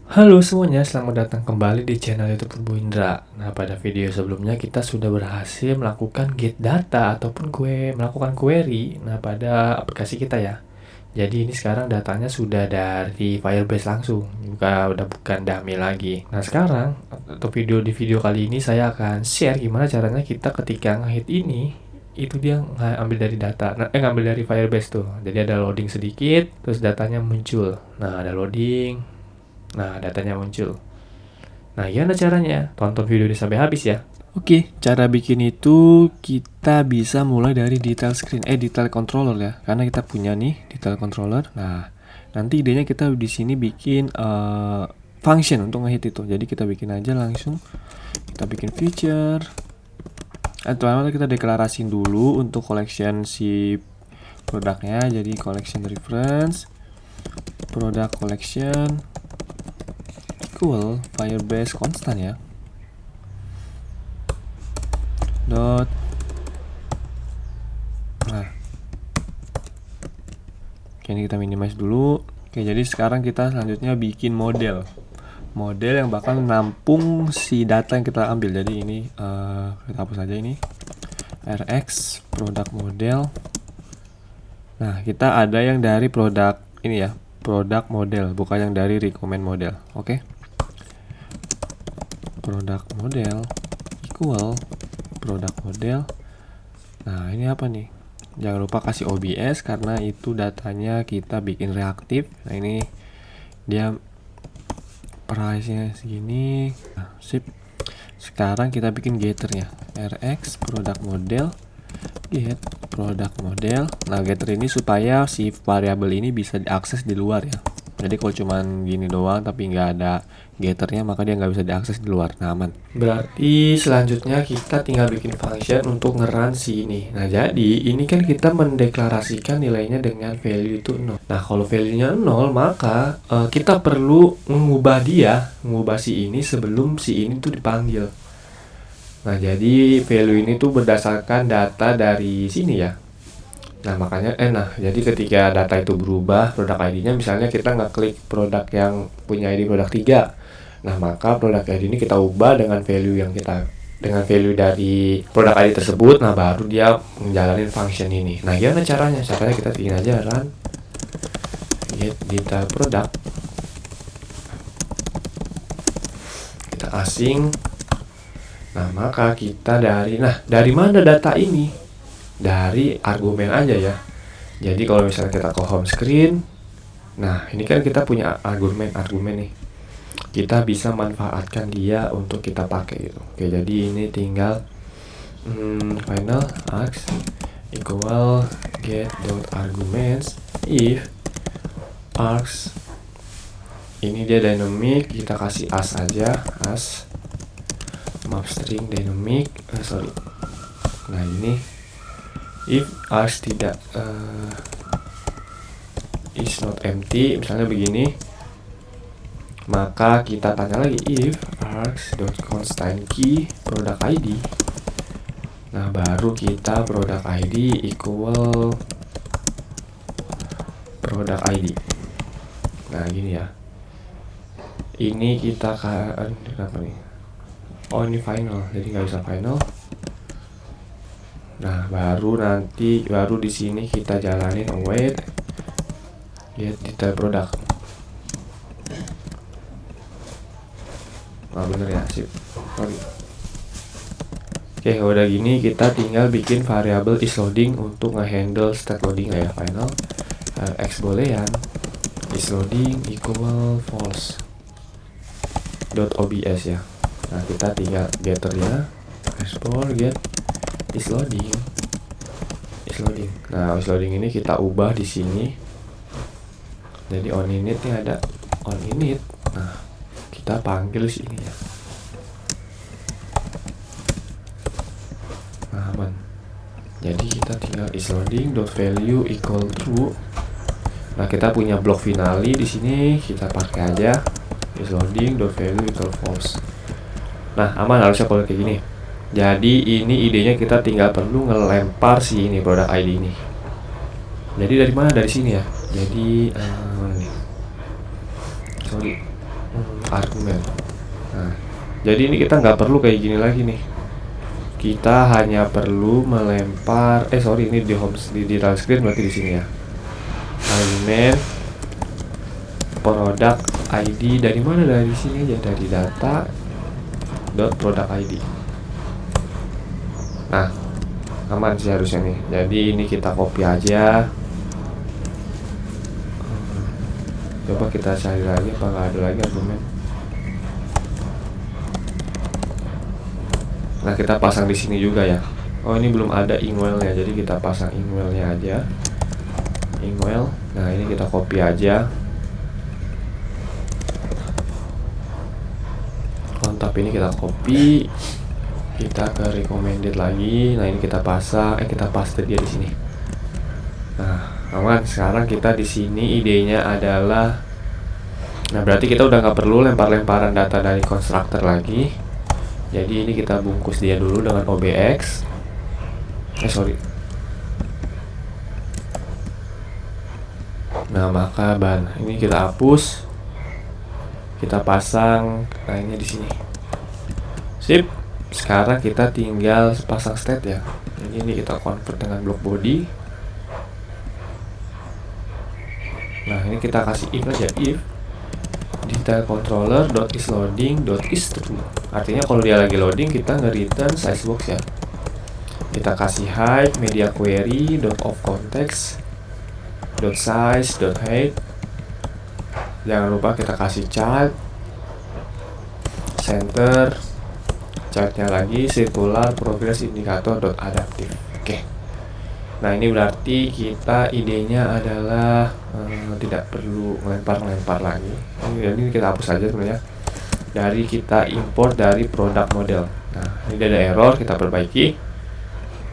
Halo semuanya, selamat datang kembali di channel YouTube Bu Indra. Nah, pada video sebelumnya kita sudah berhasil melakukan get data ataupun melakukan query pada aplikasi kita ya. Jadi ini sekarang datanya sudah dari Firebase langsung, udah bukan dummy lagi. Nah, sekarang atau di video kali ini saya akan share gimana caranya kita ketika ngehit ini itu dia ngambil dari data, ngambil dari Firebase tuh. Jadi ada loading sedikit, terus datanya muncul. Nah, ada loading. Nah, datanya muncul. Nah, gimana caranya? Tonton video ini sampai habis ya. Oke, cara bikin itu kita bisa mulai dari detail controller ya. Karena kita punya nih detail controller. Nah, nanti idenya kita di sini bikin function untuk ngehit itu. Jadi kita bikin aja langsung. Kita bikin feature. Pertama kita deklarasiin dulu untuk collection si produknya. Jadi collection reference, product collection equal Firebase constant ya. Dot. Nah. Oke, ini kita minimize dulu. Oke, jadi sekarang kita selanjutnya bikin model yang bakal nampung si data yang kita ambil. Jadi ini kita hapus aja ini rx product model. Nah, kita ada yang dari produk ini ya, product model, bukan yang dari recommend model. Oke. Product model equal product model. Nah, ini apa nih? Jangan lupa kasih OBS karena itu datanya kita bikin reaktif. Nah, ini dia price-nya segini. Nah, sip. Sekarang kita bikin getternya. Rx product model get product model. Nah, getter ini supaya si variabel ini bisa diakses di luar ya. Jadi kalau cuman gini doang tapi nggak ada getternya, maka dia nggak bisa diakses di luar. Nah, aman. Berarti selanjutnya kita tinggal bikin function untuk ngerun si ini. Nah, jadi ini kan kita mendeklarasikan nilainya dengan value itu 0. Nah, kalau value-nya 0, maka kita perlu mengubah si ini sebelum si ini tuh dipanggil. Nah, jadi value ini tuh berdasarkan data dari sini ya. Nah, makanya jadi ketika data itu berubah, produk ID-nya misalnya kita ngeklik produk yang punya ID produk 3. Nah, maka produk ID ini kita ubah dengan value dari produk ID tersebut. Nah, baru dia menjalani function ini. Nah, gimana caranya? Caranya kita bikin aja run get data product. Kita asing. Nah, maka kita dari mana data ini? Dari argumen aja ya. Jadi kalau misalnya kita ke home screen, nah ini kan kita punya argumen nih. Kita bisa manfaatkan dia untuk kita pakai gitu. Oke, jadi ini tinggal final args equal get dot arguments if args ini dia dynamic, kita kasih as aja, as map string dynamic. Nah, ini if args tidak is not empty, misalnya begini, maka kita tanya lagi if args.constant key product ID. Nah, baru kita product ID equal product ID. Nah, gini ya. Ini kita kenapa nih? Oh, ini final, jadi nggak bisa final. Nah, baru di sini kita jalanin await get detail product. Nah, bener ya, sip. Oke, udah gini kita tinggal bikin variabel isLoading untuk ngehandle state loading ya. Final x boolean isLoading equal false .obs ya. Nah, kita tinggal getternya export get isLoading. Nah, isLoading ini kita ubah di sini. Jadi on init-nya ada on init. Nah, kita panggil sini ya. Nah, aman. Jadi kita tinggal isLoading.value equal true. Nah, kita punya blok finale di sini, kita pakai aja isLoading.value equal false. Nah, aman harusnya kalau kayak gini. Jadi ini idenya kita tinggal perlu ngelempar si ini produk ID ini. Jadi dari mana? Dari sini ya. Jadi nih. argumen. Nah, jadi ini kita nggak perlu kayak gini lagi nih. Kita hanya perlu melempar, ini di home di title screen berarti di sini ya. Argumen product ID dari mana? Dari sini aja, dari data dot product ID. Nah, aman sih harusnya nih. Jadi ini kita copy aja. Coba kita cari lagi apa nggak ada lagi argumen. Nah, kita pasang di sini juga ya. Oh, ini belum ada emailnya, jadi kita pasang emailnya aja. Email. Nah, ini kita copy aja. Kontak ini kita copy. Kita ke recommended lagi. Nah, ini kita pasang, kita paste dia di sini. Nah, aman. Sekarang kita di sini idenya adalah, nah berarti kita udah nggak perlu lempar-lemparan data dari constructor lagi. Jadi ini kita bungkus dia dulu dengan OBX. Nah, maka ini kita hapus. Kita pasang lainnya di sini. Sip. Sekarang kita tinggal pasang state ya. Jadi ini kita convert dengan block body. Nah, ini kita kasih if aja, if detail controller .is loading .is true. Artinya kalau dia lagi loading kita nge-return size box ya. Kita kasih height media query .of context .size .height. Jangan lupa kita kasih chart center, chartnya lagi circular progress indicator .adaptive. Oke. Nah, ini berarti kita idenya adalah tidak perlu melempar-lempar lagi. Ini kita hapus saja sebenarnya. Dari kita import dari product model. Nah, ini ada error, kita perbaiki.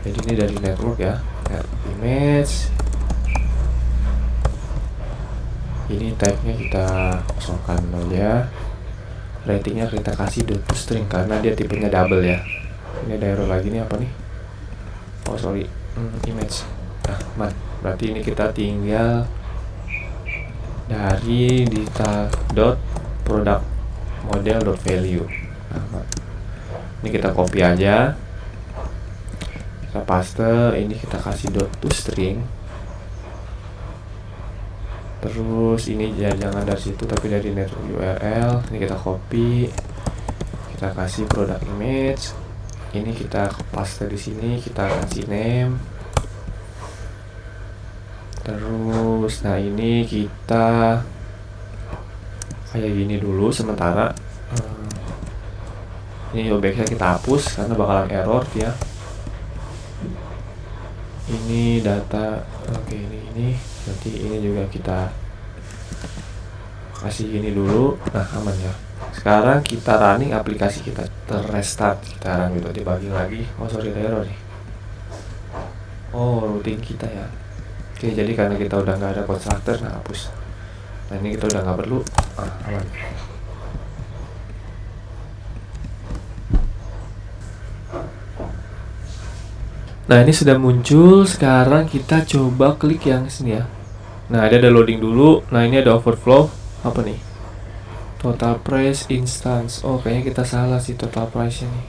Jadi ini dari network ya, image. Ini tagnya kita kosongkan aja. Ratingnya kita kasih .toString karena dia tipenya double ya. Ini ada error lagi nih, apa nih? Image. Nah, berarti ini kita tinggal dari data dot product model dot value. Nah, ini kita copy aja, kita paste. Ini kita kasih .toString. Terus ini jangan dari situ tapi dari network URL. Ini kita copy, kita kasih product image. Ini kita paste di sini, kita kasih name. Terus, nah ini kita kayak gini dulu sementara. Ini objeknya kita hapus karena bakalan error dia. Ini data, oke ini. Nanti ini juga kita kasih gini dulu. Nah, aman ya. Sekarang kita running aplikasi kita, terrestart kita run gitu, dibagi lagi. Ada error nih. Routing kita ya. Oke, jadi karena kita udah nggak ada constructor, nah hapus. Nah, ini kita udah nggak perlu. Aman. Nah, ini sudah muncul. Sekarang kita coba klik yang sini ya. Nah, ada loading dulu. Nah, ini ada overflow. Apa nih? Total price instance. Oh, kayaknya kita salah sih total price-nya nih.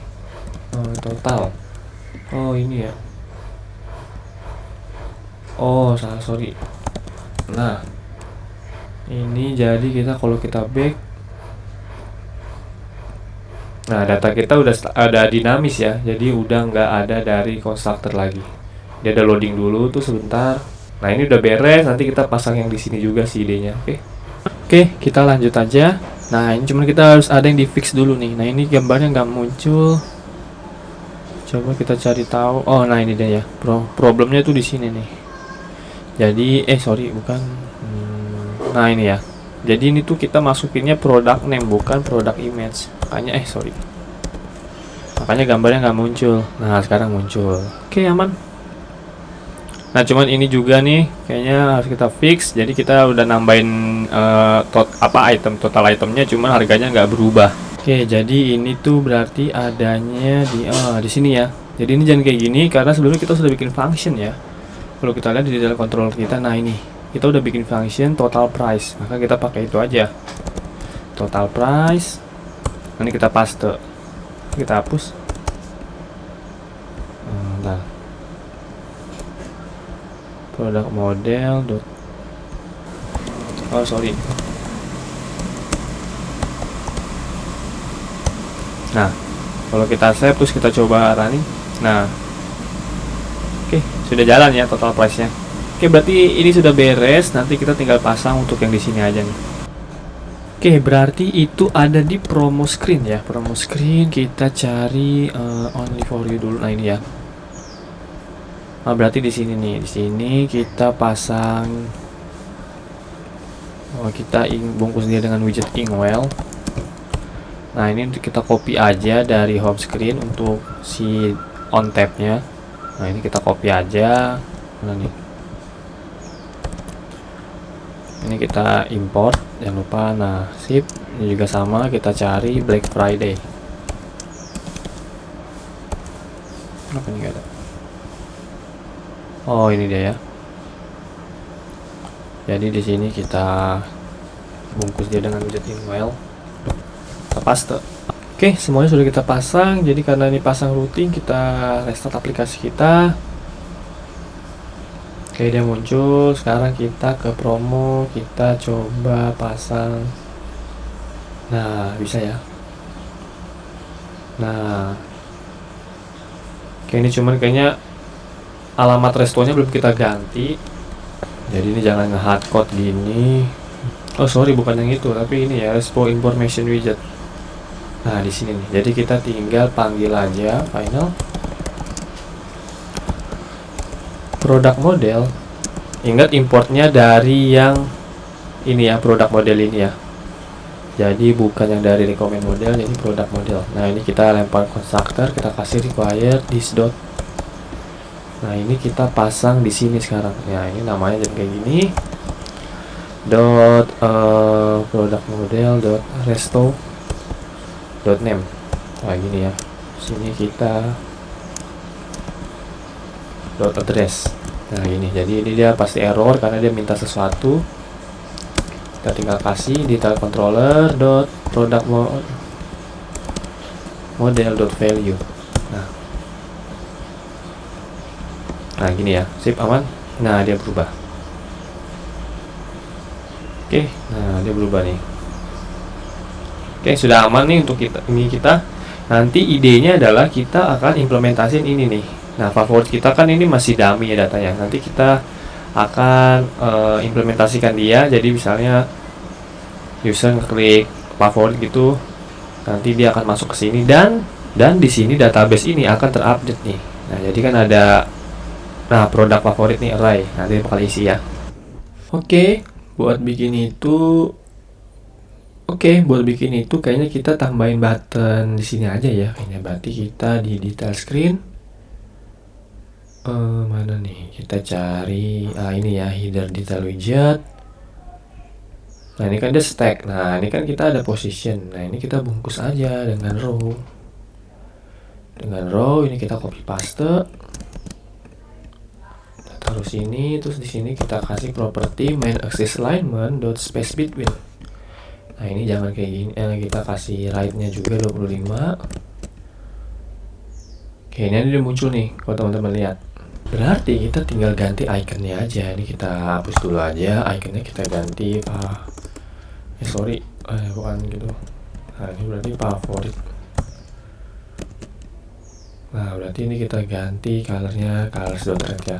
Total. Oh, ini ya. Oh, salah, sorry. Nah, ini jadi kita kalau kita back. Nah, data kita udah ada dinamis ya. Jadi udah nggak ada dari constructor lagi. Dia ada loading dulu tuh sebentar. Nah, ini udah beres. Nanti kita pasang yang di sini juga sih idenya. Oke, kita lanjut aja. Nah, ini cuman kita harus ada yang di fix dulu nih. Nah, ini gambarnya nggak muncul. Coba kita cari tahu. Oh, nah ini dia ya. Problemnya tuh di sini nih. Jadi, bukan. Nah, ini ya. Jadi ini tuh kita masukinnya product name bukan product image. Makanya makanya gambarnya nggak muncul. Nah, sekarang muncul. Oke, aman. Nah, cuman ini juga nih kayaknya harus kita fix. Jadi kita udah nambahin total itemnya, cuman harganya nggak berubah. Oke, jadi ini tuh berarti adanya di sini ya. Jadi ini jangan kayak gini karena sebelumnya kita sudah bikin function ya. Kalau kita lihat di dalam controller kita, nah ini kita udah bikin function total price, maka kita pakai itu aja. total price. Ini kita paste, kita hapus. Nah, produk model dot, oh sorry. Nah, kalau kita save terus kita coba running. Nah, oke, sudah jalan ya total price nya. Oke, berarti ini sudah beres. Nanti kita tinggal pasang untuk yang di sini aja nih. Oke, berarti itu ada di promo screen ya. Promo screen kita cari only for you dulu. Nah, ini ya. Nah, berarti di sini nih. Di sini kita pasang. Oh, kita bungkus dia dengan widget Inkwell. Nah, ini kita copy aja dari home screen untuk si on tab-nya. Nah, ini kita copy aja. Mana nih? Ini kita import, jangan lupa. Nah, sip. Ini juga sama, kita cari Black Friday. Kenapa ini gak ada? Oh, ini dia ya. Jadi di sini kita bungkus dia dengan widget Inkwell. Kita paste. Oke, semuanya sudah kita pasang. Jadi karena ini pasang routing, kita restart aplikasi kita. Oke, dia muncul. Sekarang kita ke promo, kita coba pasang. Nah, bisa ya. Nah, oke, ini cuman kayaknya alamat restonya belum kita ganti. Jadi ini jangan nge-hardcode gini. Oh sorry, bukan yang itu, tapi ini ya, Respo Information Widget. Nah, di sini nih. Jadi kita tinggal panggil aja final produk model. Ingat importnya dari yang ini ya, produk model ini ya. Jadi bukan yang dari recommend model, jadi produk model. Nah, ini kita lempar constructor, kita kasih require this dot. Nah, ini kita pasang di sini sekarang. Ya, ini namanya jadi kayak gini. Dot produk model dot resto dot name. Nah, gini ya. Sini kita dot address. Nah, ini jadi ini dia pasti error karena dia minta sesuatu. Kita tinggal kasih detail controller dot product model dot value. Nah, gini ya, sip, aman. Nah, dia berubah. Oke, nah dia berubah nih. Oke, sudah aman nih untuk kita. Ini kita nanti idenya adalah kita akan implementasiin ini nih. Nah, favorit kita kan ini masih dummy ya datanya. Nanti kita akan implementasikan dia. Jadi misalnya user ngeklik favorit gitu, nanti dia akan masuk ke sini dan di sini database ini akan terupdate nih. Nah, jadi kan ada produk favorit nih array. Nanti bakal isi ya. Oke, buat bikin itu kayaknya kita tambahin button di sini aja ya. Kayaknya berarti kita di detail screen. Mana nih? Kita cari ini ya, header detail widget. Nah, ini kan dia stack. Nah, ini kan kita ada position. Nah, ini kita bungkus aja dengan row. Dengan row ini kita copy paste. Kita taruh sini, terus di sini kita kasih property main axis alignment dot space between. Nah, ini jangan kayak gini. Kita kasih right-nya juga 25. Oke, ini udah muncul nih kalau teman-teman lihat. Berarti kita tinggal ganti iconnya aja. Ini kita hapus dulu aja, iconnya kita ganti bukan gitu. Nah, ini berarti favorit. Nah, berarti ini kita ganti colornya colors.red ya.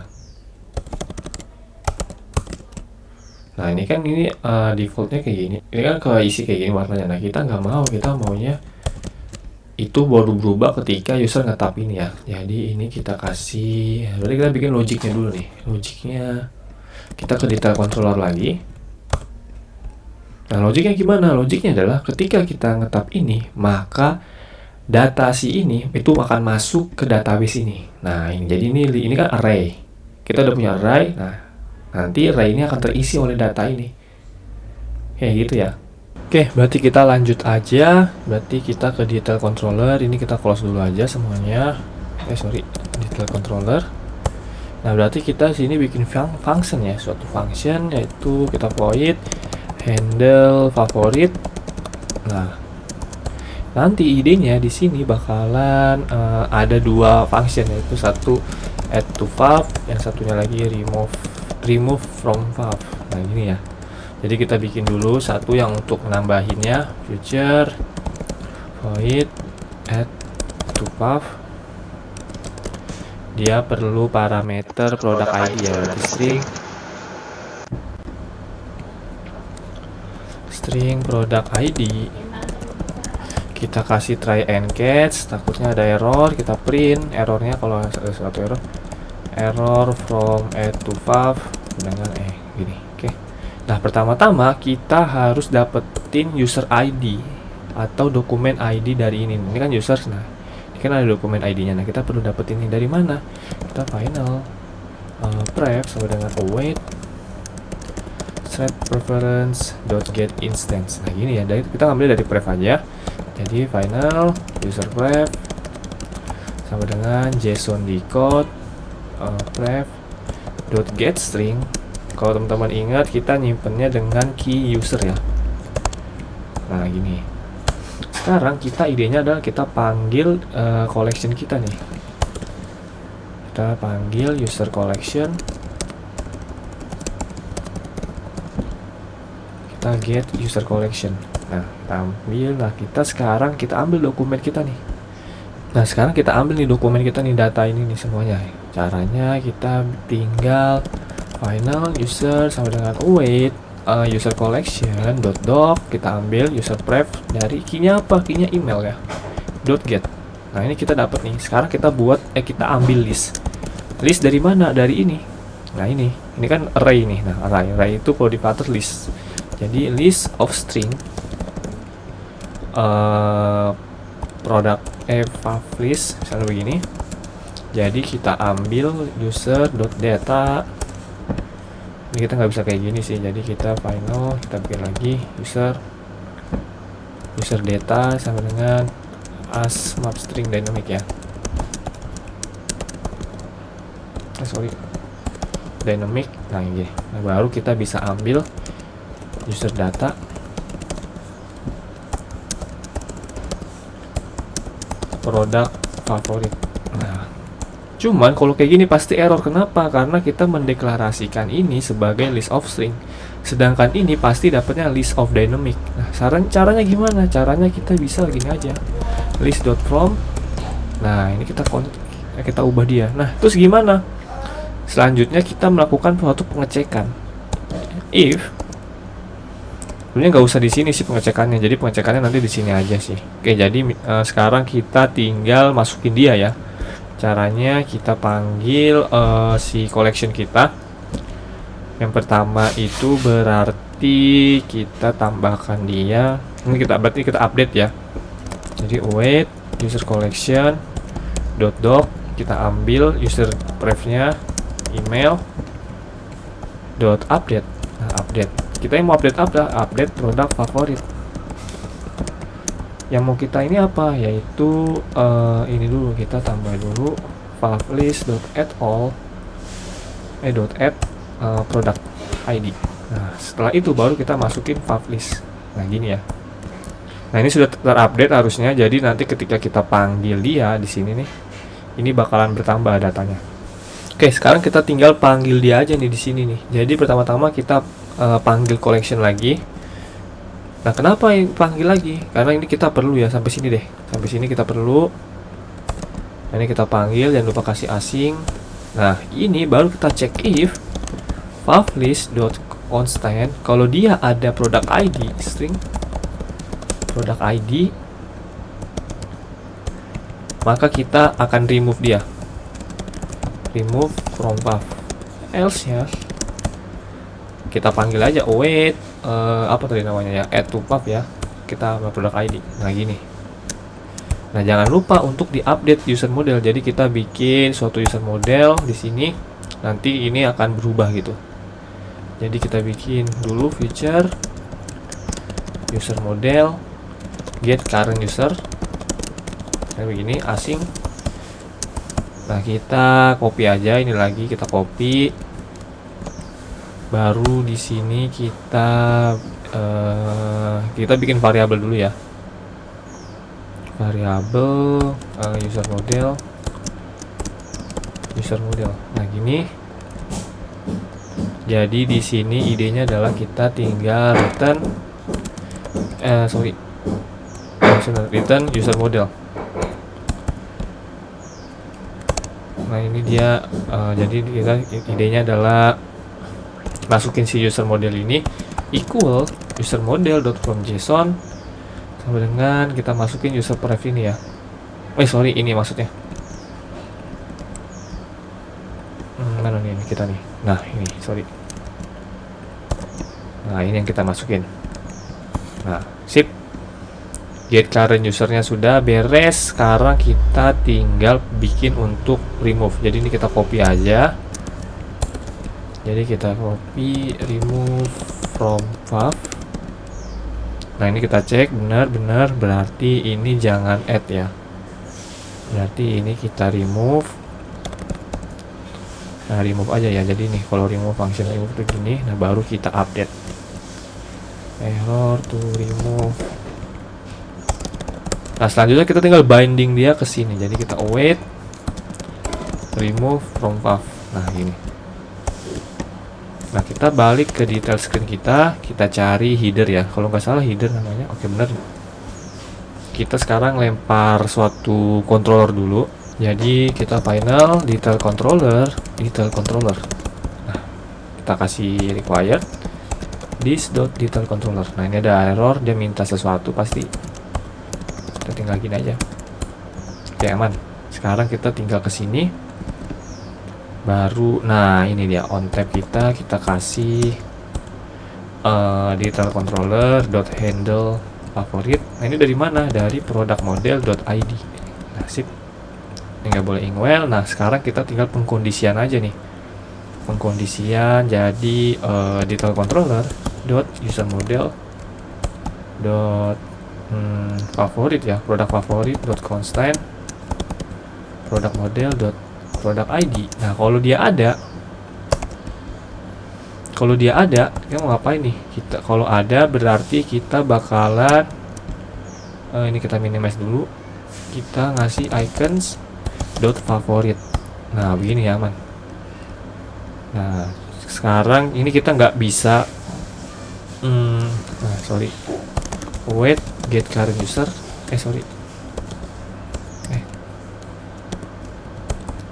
Nah, ini kan defaultnya kayak gini. Ini kan keisi kayak gini warnanya. Nah, kita nggak mau, kita maunya itu baru berubah ketika user ngetap ini ya. Jadi ini kita kasih, berarti kita bikin logiknya dulu nih. Logiknya kita ke detail controller lagi. Nah, logiknya gimana? Logiknya adalah ketika kita ngetap ini, maka data si ini itu akan masuk ke database ini. Nah, ini jadi ini kan array. Kita udah punya array. Nah, nanti array ini akan terisi oleh data ini. Kayak gitu ya. Oke, berarti kita lanjut aja. Berarti kita ke detail controller. Ini kita close dulu aja semuanya. Detail controller. Nah, berarti kita sini bikin function ya, suatu function yaitu kita void handle favorit. Nah, nanti idenya di sini bakalan ada dua function, yaitu satu add to fav, yang satunya lagi remove from fav. Nah, gini ya. Jadi kita bikin dulu satu yang untuk nambahinnya, future void add to fav. Dia perlu parameter product ID ya, berarti string product ID. Kita kasih try and catch, takutnya ada error, kita print errornya. Kalau ada suatu error from add to fav dengan gini. Oke. Nah, pertama-tama kita harus dapetin user ID atau dokumen ID dari ini. Ini kan user, nah ini kan ada dokumen ID-nya. Nah, kita perlu dapetin ini dari mana? Kita final pref sama dengan await thread preference get instance. Nah, gini ya, dari kita ngambil dari pref aja. Jadi final user pref sama dengan JSON decode pref get string. Kalau teman-teman ingat, kita nyimpennya dengan key user ya. Nah, gini. Sekarang kita idenya adalah kita panggil collection kita nih. Kita panggil user collection. Kita get user collection. Nah, kita ambil. Nah, kita ambil dokumen kita nih. Nah, sekarang kita ambil nih dokumen kita nih, data ini nih semuanya. Caranya kita tinggal final user sama dengan await user collection .doc, kita ambil user pref dari key-nya apa? Key-nya email ya. .get. Nah, ini kita dapat nih. Sekarang kita buat kita ambil list. List dari mana? Dari ini. Nah, ini kan array nih. Nah, array itu kalau di Flutter list. Jadi list of string product fav list misalnya begini. Jadi kita ambil user.data. Ini kita nggak bisa kayak gini sih, jadi kita final, kita bikin lagi user data sama dengan as map string dynamic ya. Sorry, dynamic. Nah, ini baru kita bisa ambil user data produk favorit. Nah, cuman kalau kayak gini pasti error. Kenapa? Karena kita mendeklarasikan ini sebagai list of string, sedangkan ini pasti dapatnya list of dynamic. Nah, caranya gimana? Caranya kita bisa gini aja, list.from. Nah, ini kita ubah dia. Nah, terus gimana? Selanjutnya kita melakukan suatu pengecekan. If sebenarnya nggak usah di sini sih pengecekannya, jadi pengecekannya nanti di sini aja sih. Oke, jadi sekarang kita tinggal masukin dia ya. Caranya kita panggil si collection kita. Yang pertama itu berarti kita tambahkan dia. Ini berarti kita update ya. Jadi await user collection .doc, kita ambil user pref-nya email .update. Nah, update. Kita yang mau update produk favorit. Yang mau kita ini apa? Yaitu ini dulu, kita tambah dulu favlist.add all add product ID. Nah, setelah itu baru kita masukin favlist. Nah, gini ya. Nah, ini sudah terupdate harusnya. Jadi nanti ketika kita panggil dia di sini nih, ini bakalan bertambah datanya. Oke, sekarang kita tinggal panggil dia aja nih di sini nih. Jadi pertama-tama kita panggil collection lagi. Nah, kenapa panggil lagi? Karena ini kita perlu ya, sampai sini deh. Sampai sini kita perlu. Nah, ini kita panggil, jangan lupa kasih asing. Nah, ini baru kita cek if favlist.constant, kalau dia ada product ID, string product ID, maka kita akan remove dia. Remove from fav. Else ya, kita panggil aja await apa tadi namanya ya, add to fav ya, kita produk ID. Nah, gini. Nah, jangan lupa untuk diupdate user model. Jadi kita bikin suatu user model di sini, nanti ini akan berubah gitu. Jadi kita bikin dulu feature user model get current user kayak begini, asing. Nah, kita copy aja, ini lagi kita copy. Baru di sini kita kita bikin variabel dulu ya. Variabel user model. Nah, gini. Jadi di sini idenya adalah kita tinggal return return user model. Nah, ini dia jadi kita idenya adalah masukin si user model ini equal user model.from.json sama dengan kita masukin user pref ini ya. Ini maksudnya. Mana nih kita nih? Nah, ini, sorry. Nah, ini yang kita masukin. Nah, sip. Get current usernya sudah beres. Sekarang kita tinggal bikin untuk remove. Jadi ini kita copy aja. Jadi kita copy remove from path. Nah, ini kita cek benar-benar, berarti ini jangan add ya. Berarti ini kita remove. Nah, remove aja ya. Jadi nih kalau remove function remove begini, nah baru kita update. Error to remove. Nah, selanjutnya kita tinggal binding dia ke sini. Jadi kita await remove from path. Nah, ini. Nah, kita balik ke detail screen kita cari header ya. Kalau nggak salah header namanya. Oke, bener. Kita sekarang lempar suatu controller dulu. Jadi kita final detail controller. Nah, kita kasih required this.detail controller. Nah, ini ada error, dia minta sesuatu pasti. Kita tinggal gini aja. Oke, aman. Sekarang kita tinggal ke sini. Baru, nah ini dia on tab kita kasih detail controller .handle favorit. Nah, ini dari mana? Dari product model.id. Nah, sip. Ini nggak boleh inkwell. Nah, sekarang kita tinggal pengkondisian aja nih. Pengkondisian jadi detail controller user model favorit ya, produk favorit constant product model product ID. Nah, kalau dia ada kita mau ngapain nih? Kita kalau ada berarti kita bakalan ini kita minimize dulu. Kita ngasih icons favorit. Nah, begini ya, aman. Nah, sekarang ini kita nggak bisa wait get current user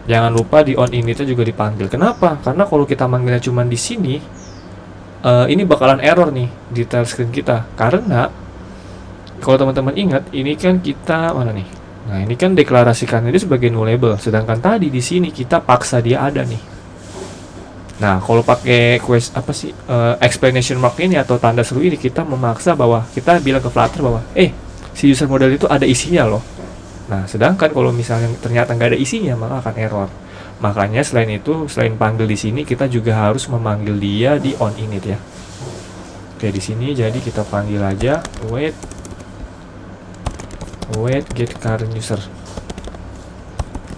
jangan lupa di on ini juga dipanggil. Kenapa? Karena kalau kita manggilnya cuma di sini ini bakalan error nih detail screen kita. Karena kalau teman-teman ingat, ini kan kita mana nih? Nah, ini kan deklarasikan ini sebagai nullable, sedangkan tadi di sini kita paksa dia ada nih. Nah, kalau pakai explanation mark ini atau tanda seru ini, kita memaksa bahwa kita bilang ke Flutter bahwa si user model itu ada isinya loh. Nah, sedangkan kalau misalnya ternyata nggak ada isinya, maka akan error. Makanya selain panggil di sini, kita juga harus memanggil dia di on init ya. Oke, di sini jadi kita panggil aja wait get current user.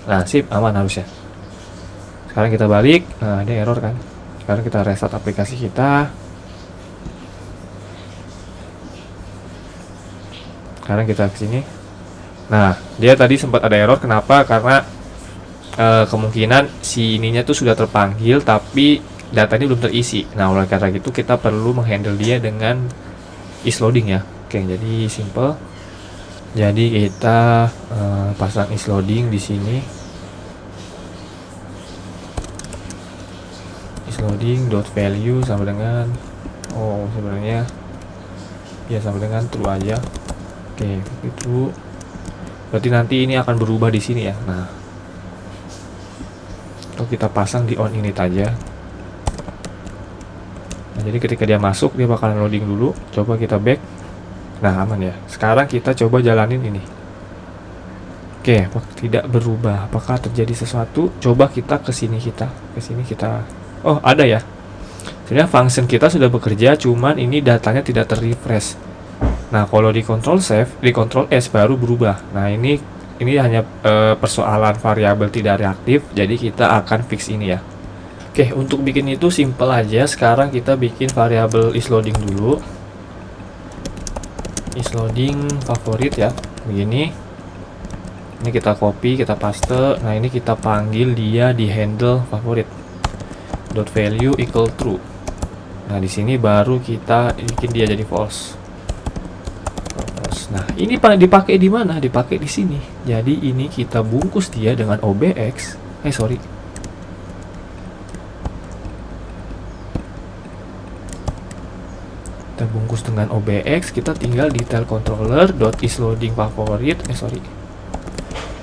Nah, sip, aman harusnya. Sekarang kita balik. Nah, ada error kan. Sekarang kita restart aplikasi kita. Sekarang kita ke sini. Nah, dia tadi sempat ada error. Kenapa? Karena kemungkinan si ininya tuh sudah terpanggil tapi datanya belum terisi. Nah, oleh karena itu kita perlu menghandle dia dengan isloading ya. Oke, jadi simple. Jadi kita pasang isloading di sini. Isloading.value sama dengan sebenarnya ya sama dengan true aja. Oke, itu berarti nanti ini akan berubah di sini ya. Nah, kalau kita pasang di on init aja. Nah, jadi ketika dia masuk dia bakalan loading dulu. Coba kita back. Nah, aman ya. Sekarang kita coba jalanin ini. Oke, tidak berubah. Apakah terjadi sesuatu? Coba kita ke sini kita. Oh, ada ya. Sebenarnya function kita sudah bekerja, cuman ini datanya tidak terrefresh. Nah, kalau di control save, di control S baru berubah. Nah, ini hanya persoalan variabel tidak reaktif, jadi kita akan fix ini ya. Oke, untuk bikin itu simple aja. Sekarang kita bikin variabel isloading dulu. is loading favorit ya, begini. Ini kita copy, kita paste. Nah ini kita panggil dia di handle favorit dot value equal true. Nah di sini baru kita bikin dia jadi false. Nah ini dipakai di mana? Dipakai di sini. Jadi ini kita bungkus dia dengan OBX. Kita bungkus dengan OBX. Kita tinggal detail controller dot is loading favorit.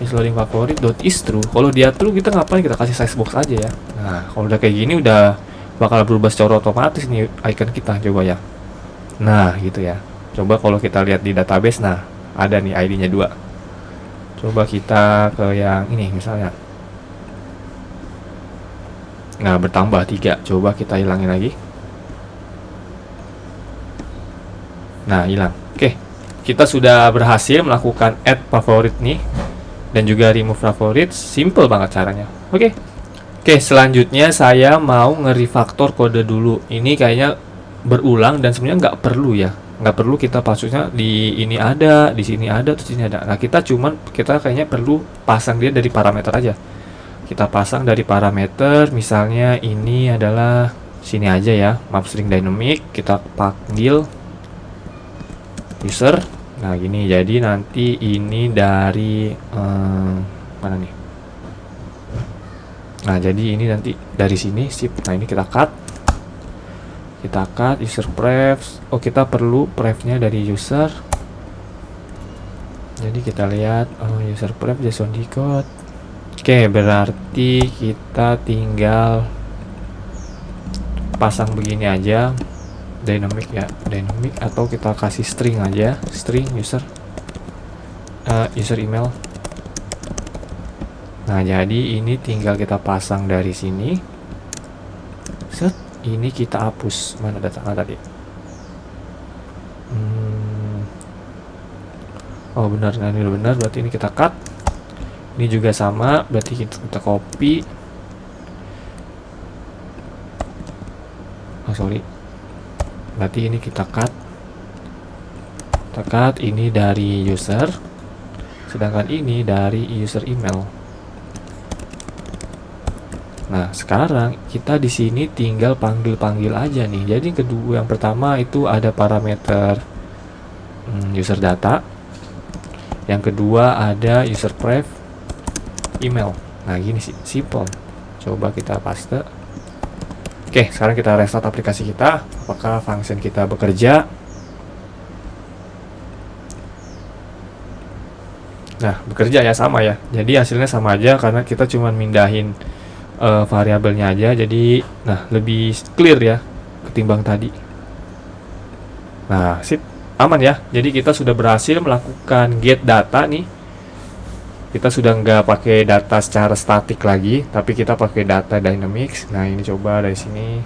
Is loading favorit dot is true. Kalau dia true kita ngapain? Kita kasih size box aja ya. Nah kalau udah kayak gini udah bakal berubah secara otomatis nih icon kita. Coba ya. Nah gitu ya. Coba kalau kita lihat di database, nah ada nih ID-nya 2. Coba kita ke yang ini misalnya. Nah bertambah 3. Coba kita hilangin lagi. Nah hilang. Oke, kita sudah berhasil melakukan add favorit nih dan juga remove favorit. Simple banget caranya. Oke, selanjutnya saya mau nge-refactor kode dulu. Ini kayaknya berulang dan sebenarnya nggak perlu ya. Nggak perlu kita maksudnya di ini ada, di sini ada, terus sini ada. Nah kita kayaknya perlu pasang dia dari parameter aja. Kita pasang dari parameter, misalnya ini adalah sini aja ya, map string dynamic. Kita panggil user. Nah gini, jadi nanti ini dari mana nih? Nah jadi ini nanti dari sini sip. Nah ini kita cut. User pref. Oh kita perlu prefnya dari user. Jadi kita lihat user pref JSON decode. Oke, berarti kita tinggal pasang begini aja, dynamic ya, dynamic, atau kita kasih string aja, string user email. Nah jadi ini tinggal kita pasang dari sini. Set. Ini kita hapus. Mana datanya tadi? Oh benar, nah ini benar. Berarti ini kita cut. Ini juga sama. Berarti kita copy. Berarti ini kita cut. Ini dari user. Sedangkan ini dari user email. Nah, sekarang kita di sini tinggal panggil aja nih. Jadi yang pertama itu ada parameter user data. Yang kedua ada user pref email. Nah, gini sih, simple. Coba kita paste. Oke, sekarang kita restart aplikasi kita. Apakah function kita bekerja? Nah, bekerja ya, sama ya. Jadi hasilnya sama aja karena kita cuma mindahin variabelnya aja, jadi nah lebih clear ya ketimbang tadi. Nah sip, aman ya. Jadi kita sudah berhasil melakukan get data nih. Kita sudah nggak pakai data secara statik lagi, tapi kita pakai data dynamics. Nah ini coba dari sini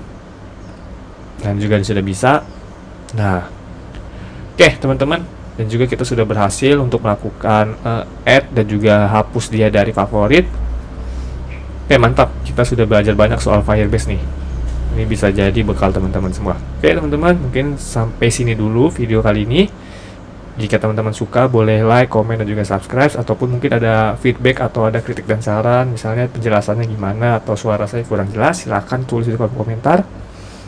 dan juga sudah bisa. Nah oke teman-teman, dan juga kita sudah berhasil untuk melakukan add dan juga hapus dia dari favorit. Oke mantap, kita sudah belajar banyak soal Firebase nih. Ini bisa jadi bekal teman-teman semua. Oke teman-teman, mungkin sampai sini dulu video kali ini. Jika teman-teman suka, boleh like, komen, dan juga subscribe. Ataupun mungkin ada feedback atau ada kritik dan saran, misalnya penjelasannya gimana atau suara saya kurang jelas, silahkan tulis di kolom komentar.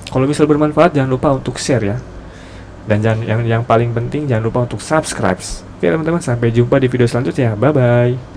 Kalau misal bermanfaat, jangan lupa untuk share ya. Dan yang paling penting, jangan lupa untuk subscribe. Oke teman-teman, sampai jumpa di video selanjutnya. Bye-bye.